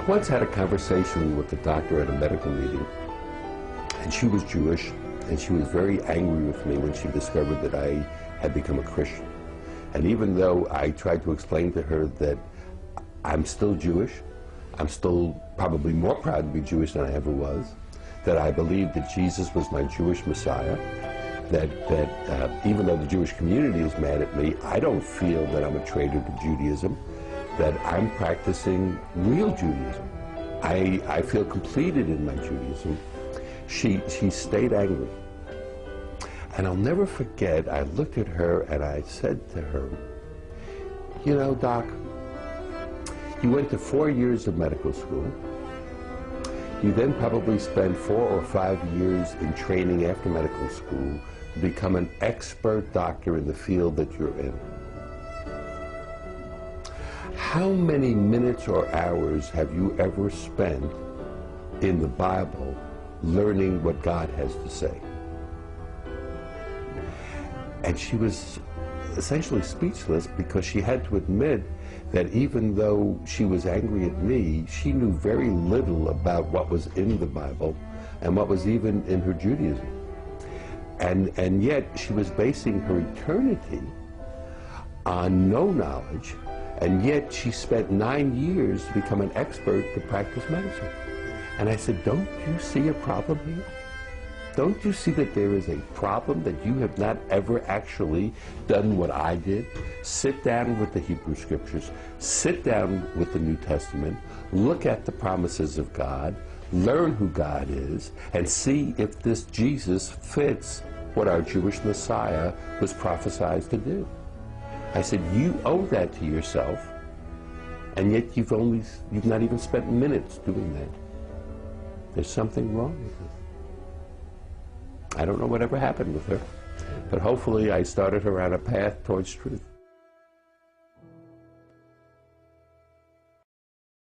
once had a conversation with the doctor at a medical meeting, and she was Jewish, and she was very angry with me when she discovered that I had become a Christian. And even though I tried to explain to her that I'm still Jewish, I'm still probably more proud to be Jewish than I ever was, that I believe that Jesus was my Jewish Messiah, that even though the Jewish community is mad at me, I don't feel that I'm a traitor to Judaism, that I'm practicing real Judaism. I feel completed in my Judaism. She stayed angry. And I'll never forget, I looked at her and I said to her, you know, Doc, you went to 4 years of medical school. You then probably spent 4 or 5 years in training after medical school to become an expert doctor in the field that you're in. How many minutes or hours have you ever spent in the Bible learning what God has to say? And she was essentially speechless because she had to admit that even though she was angry at me, she knew very little about what was in the Bible and what was even in her Judaism. And yet she was basing her eternity on no knowledge, and yet she spent 9 years to become an expert to practice medicine. And I said, don't you see a problem here? Don't you see that there is a problem, that you have not ever actually done what I did? Sit down with the Hebrew Scriptures, sit down with the New Testament, look at the promises of God, learn who God is, and see if this Jesus fits what our Jewish Messiah was prophesied to do. I said, you owe that to yourself, and yet you've not even spent minutes doing that. There's something wrong with it. I don't know whatever happened with her, but hopefully I started her on a path towards truth.